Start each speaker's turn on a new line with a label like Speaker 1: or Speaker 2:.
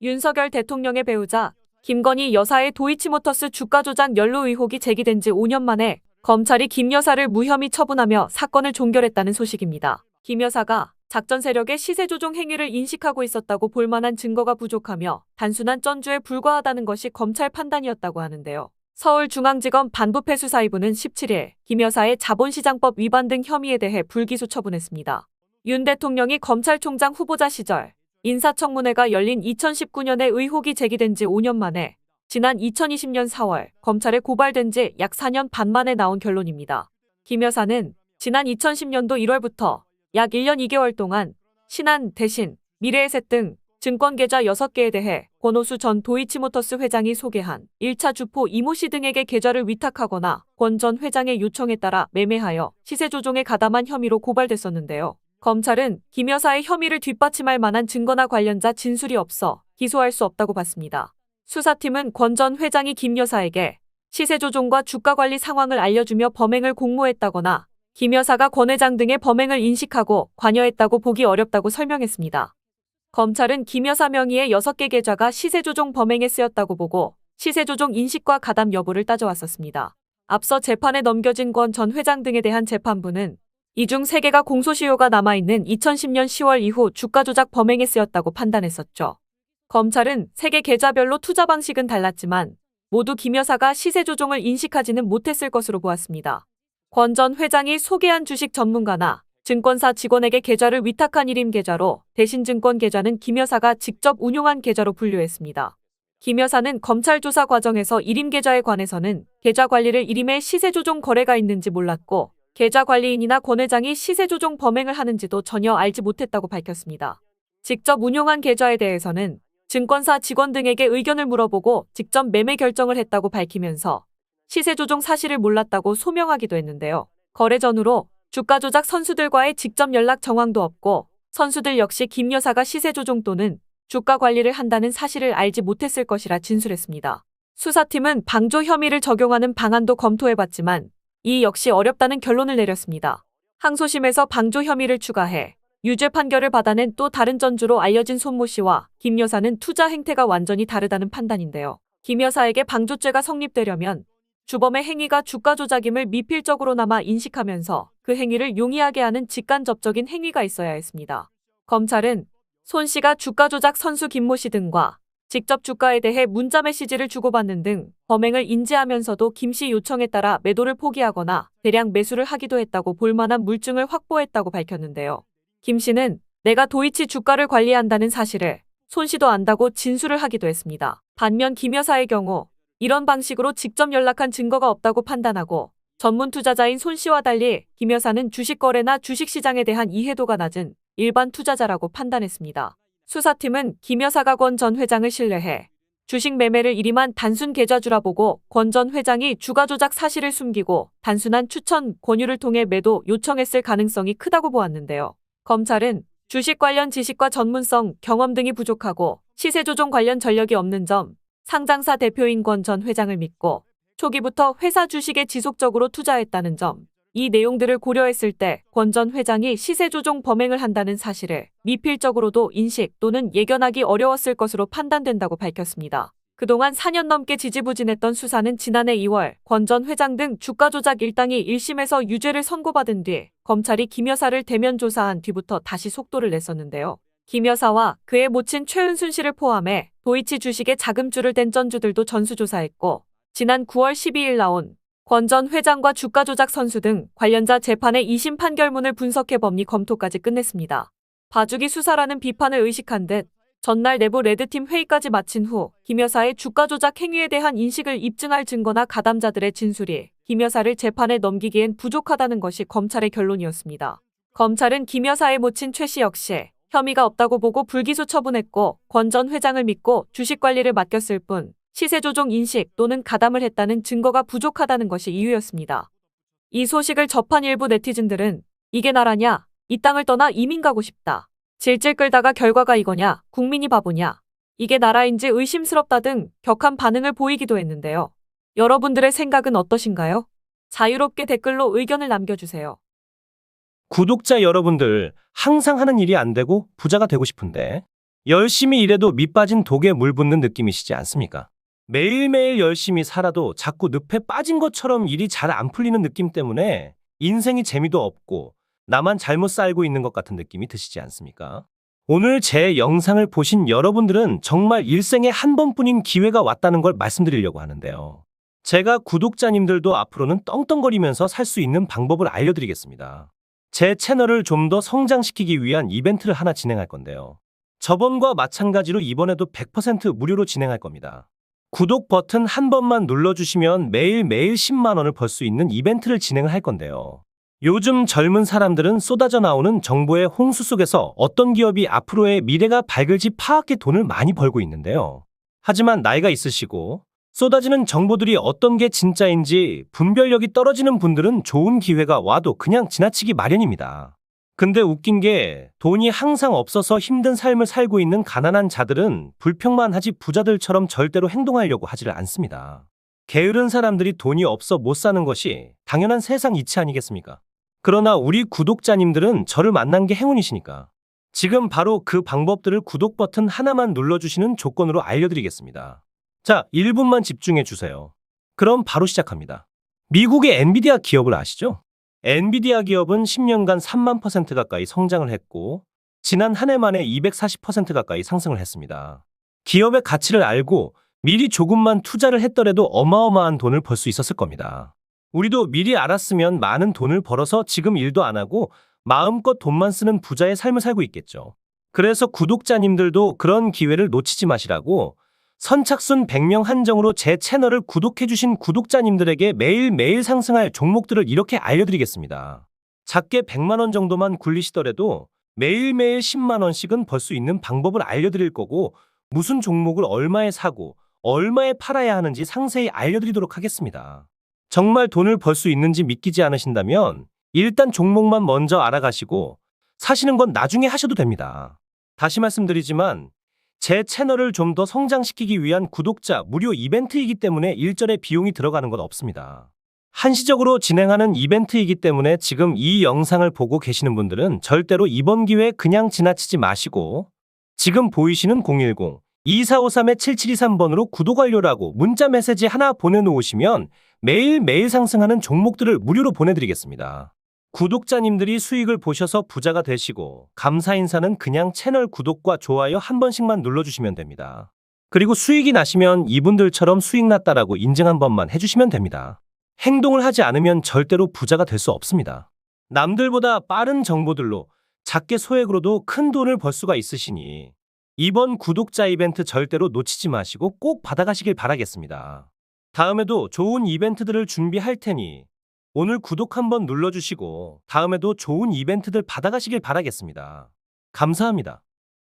Speaker 1: 윤석열 대통령의 배우자 김건희 여사의 도이치모터스 주가 조작 연루 의혹이 제기된 지 5년 만에 검찰이 김 여사를 무혐의 처분하며 사건을 종결했다는 소식입니다. 김 여사가 작전 세력의 시세 조종 행위를 인식하고 있었다고 볼 만한 증거가 부족하며 단순한 전주에 불과하다는 것이 검찰 판단이었다고 하는데요. 서울중앙지검 반부패수사이부는 17일 김 여사의 자본시장법 위반 등 혐의에 대해 불기소 처분했습니다. 윤 대통령이 검찰총장 후보자 시절 인사청문회가 열린 2019년에 의혹이 제기된 지 5년 만에 지난 2020년 4월 검찰에 고발된 지 약 4년 반 만에 나온 결론입니다. 김 여사는 지난 2010년도 1월부터 약 1년 2개월 동안 신한, 대신, 미래에셋 등 증권계좌 6개에 대해 권오수 전 도이치모터스 회장이 소개한 1차 주포 이모 씨 등에게 계좌를 위탁하거나 권 전 회장의 요청에 따라 매매하여 시세 조종에 가담한 혐의로 고발됐었는데요. 검찰은 김 여사의 혐의를 뒷받침할 만한 증거나 관련자 진술이 없어 기소할 수 없다고 봤습니다. 수사팀은 권 전 회장이 김 여사에게 시세 조종과 주가 관리 상황을 알려주며 범행을 공모했다거나 김 여사가 권 회장 등의 범행을 인식하고 관여했다고 보기 어렵다고 설명했습니다. 검찰은 김 여사 명의의 6개 계좌가 시세 조종 범행에 쓰였다고 보고 시세 조종 인식과 가담 여부를 따져왔었습니다. 앞서 재판에 넘겨진 권 전 회장 등에 대한 재판부는 이 중 3개가 공소시효가 남아있는 2010년 10월 이후 주가 조작 범행에 쓰였다고 판단했었죠. 검찰은 3개 계좌별로 투자 방식은 달랐지만 모두 김 여사가 시세 조종을 인식하지는 못했을 것으로 보았습니다. 권 전 회장이 소개한 주식 전문가나 증권사 직원에게 계좌를 위탁한 일임 계좌로 대신증권 계좌는 김 여사가 직접 운용한 계좌로 분류했습니다. 김 여사는 검찰 조사 과정에서 일임 계좌에 관해서는 계좌 관리를 일임에 시세 조종 거래가 있는지 몰랐고 계좌 관리인이나 권 회장이 시세 조종 범행을 하는지도 전혀 알지 못했다고 밝혔습니다. 직접 운용한 계좌에 대해서는 증권사 직원 등에게 의견을 물어보고 직접 매매 결정을 했다고 밝히면서 시세 조종 사실을 몰랐다고 소명하기도 했는데요. 거래 전후로 주가 조작 선수들과의 직접 연락 정황도 없고 선수들 역시 김 여사가 시세 조종 또는 주가 관리를 한다는 사실을 알지 못했을 것이라 진술했습니다. 수사팀은 방조 혐의를 적용하는 방안도 검토해봤지만 이 역시 어렵다는 결론을 내렸습니다. 항소심에서 방조 혐의를 추가해 유죄 판결을 받아낸 또 다른 전주로 알려진 손모 씨와 김 여사는 투자 행태가 완전히 다르다는 판단인데요. 김 여사에게 방조죄가 성립되려면 주범의 행위가 주가 조작임을 미필적으로나마 인식하면서 그 행위를 용이하게 하는 직간접적인 행위가 있어야 했습니다. 검찰은 손 씨가 주가 조작 선수 김모 씨 등과 직접 주가에 대해 문자 메시지를 주고받는 등 범행을 인지하면서도 김 씨 요청에 따라 매도를 포기하거나 대량 매수를 하기도 했다고 볼 만한 물증을 확보했다고 밝혔는데요. 김 씨는 내가 도이치 주가를 관리한다는 사실을 손 씨도 안다고 진술을 하기도 했습니다. 반면 김 여사의 경우 이런 방식으로 직접 연락한 증거가 없다고 판단하고 전문 투자자인 손 씨와 달리 김 여사는 주식 거래나 주식 시장에 대한 이해도가 낮은 일반 투자자라고 판단했습니다. 수사팀은 김 여사가 권 전 회장을 신뢰해 주식 매매를 일임한 단순 계좌주라 보고 권 전 회장이 주가 조작 사실을 숨기고 단순한 추천, 권유를 통해 매도 요청했을 가능성이 크다고 보았는데요. 검찰은 주식 관련 지식과 전문성, 경험 등이 부족하고 시세 조종 관련 전력이 없는 점, 상장사 대표인 권 전 회장을 믿고 초기부터 회사 주식에 지속적으로 투자했다는 점, 이 내용들을 고려했을 때 권 전 회장이 시세 조종 범행을 한다는 사실을 미필적으로도 인식 또는 예견하기 어려웠을 것으로 판단된다고 밝혔습니다. 그동안 4년 넘게 지지부진했던 수사는 지난해 2월 권 전 회장 등 주가 조작 일당이 1심에서 유죄를 선고받은 뒤 검찰이 김 여사를 대면 조사한 뒤부터 다시 속도를 냈었는데요. 김 여사와 그의 모친 최은순 씨를 포함해 도이치 주식에 자금줄을 댄 전주들도 전수조사했고 지난 9월 12일 나온 권 전 회장과 주가 조작 선수 등 관련자 재판의 2심 판결문을 분석해 법리 검토까지 끝냈습니다. 봐주기 수사라는 비판을 의식한 듯 전날 내부 레드팀 회의까지 마친 후 김 여사의 주가 조작 행위에 대한 인식을 입증할 증거나 가담자들의 진술이 김 여사를 재판에 넘기기엔 부족하다는 것이 검찰의 결론이었습니다. 검찰은 김 여사의 모친 최 씨 역시 혐의가 없다고 보고 불기소 처분했고 권 전 회장을 믿고 주식 관리를 맡겼을 뿐 시세 조종 인식 또는 가담을 했다는 증거가 부족하다는 것이 이유였습니다. 이 소식을 접한 일부 네티즌들은 이게 나라냐? 이 땅을 떠나 이민 가고 싶다. 질질 끌다가 결과가 이거냐? 국민이 바보냐? 이게 나라인지 의심스럽다 등 격한 반응을 보이기도 했는데요. 여러분들의 생각은 어떠신가요? 자유롭게 댓글로 의견을 남겨주세요.
Speaker 2: 구독자 여러분들, 항상 하는 일이 안 되고 부자가 되고 싶은데 열심히 일해도 밑 빠진 독에 물 붓는 느낌이시지 않습니까? 매일매일 열심히 살아도 자꾸 늪에 빠진 것처럼 일이 잘 안 풀리는 느낌 때문에 인생이 재미도 없고 나만 잘못 살고 있는 것 같은 느낌이 드시지 않습니까? 오늘 제 영상을 보신 여러분들은 정말 일생에 한 번뿐인 기회가 왔다는 걸 말씀드리려고 하는데요. 제가 구독자님들도 앞으로는 떵떵거리면서 살 수 있는 방법을 알려드리겠습니다. 제 채널을 좀 더 성장시키기 위한 이벤트를 하나 진행할 건데요. 저번과 마찬가지로 이번에도 100% 무료로 진행할 겁니다. 구독 버튼 한 번만 눌러주시면 매일매일 10만 원을 벌 수 있는 이벤트를 진행을 할 건데요. 요즘 젊은 사람들은 쏟아져 나오는 정보의 홍수 속에서 어떤 기업이 앞으로의 미래가 밝을지 파악해 돈을 많이 벌고 있는데요. 하지만 나이가 있으시고 쏟아지는 정보들이 어떤 게 진짜인지 분별력이 떨어지는 분들은 좋은 기회가 와도 그냥 지나치기 마련입니다. 근데 웃긴 게 돈이 항상 없어서 힘든 삶을 살고 있는 가난한 자들은 불평만 하지 부자들처럼 절대로 행동하려고 하지를 않습니다. 게으른 사람들이 돈이 없어 못 사는 것이 당연한 세상 이치 아니겠습니까? 그러나 우리 구독자님들은 저를 만난 게 행운이시니까 지금 바로 그 방법들을 구독 버튼 하나만 눌러주시는 조건으로 알려드리겠습니다. 자, 1분만 집중해 주세요. 그럼 바로 시작합니다. 미국의 엔비디아 기업을 아시죠? 엔비디아 기업은 10년간 3만 % 가까이 성장을 했고 지난 한 해 만에 240% 가까이 상승을 했습니다. 기업의 가치를 알고 미리 조금만 투자를 했더라도 어마어마한 돈을 벌 수 있었을 겁니다. 우리도 미리 알았으면 많은 돈을 벌어서 지금 일도 안 하고 마음껏 돈만 쓰는 부자의 삶을 살고 있겠죠. 그래서 구독자님들도 그런 기회를 놓치지 마시라고 선착순 100명 한정으로 제 채널을 구독해주신 구독자님들에게 매일매일 상승할 종목들을 이렇게 알려드리겠습니다. 작게 100만 원 정도만 굴리시더라도 매일매일 10만 원씩은 벌 수 있는 방법을 알려드릴 거고 무슨 종목을 얼마에 사고 얼마에 팔아야 하는지 상세히 알려드리도록 하겠습니다. 정말 돈을 벌 수 있는지 믿기지 않으신다면 일단 종목만 먼저 알아가시고 사시는 건 나중에 하셔도 됩니다. 다시 말씀드리지만 제 채널을 좀 더 성장시키기 위한 구독자 무료 이벤트이기 때문에 일절의 비용이 들어가는 건 없습니다. 한시적으로 진행하는 이벤트이기 때문에 지금 이 영상을 보고 계시는 분들은 절대로 이번 기회 그냥 지나치지 마시고 지금 보이시는 010-2453-7723번으로 구독 완료라고 문자 메시지 하나 보내놓으시면 매일매일 상승하는 종목들을 무료로 보내드리겠습니다. 구독자님들이 수익을 보셔서 부자가 되시고 감사 인사는 그냥 채널 구독과 좋아요 한 번씩만 눌러주시면 됩니다. 그리고 수익이 나시면 이분들처럼 수익 났다라고 인증 한 번만 해주시면 됩니다. 행동을 하지 않으면 절대로 부자가 될 수 없습니다. 남들보다 빠른 정보들로 작게 소액으로도 큰 돈을 벌 수가 있으시니 이번 구독자 이벤트 절대로 놓치지 마시고 꼭 받아가시길 바라겠습니다. 다음에도 좋은 이벤트들을 준비할 테니 오늘 구독 한번 눌러주시고 다음에도 좋은 이벤트들 받아가시길 바라겠습니다. 감사합니다.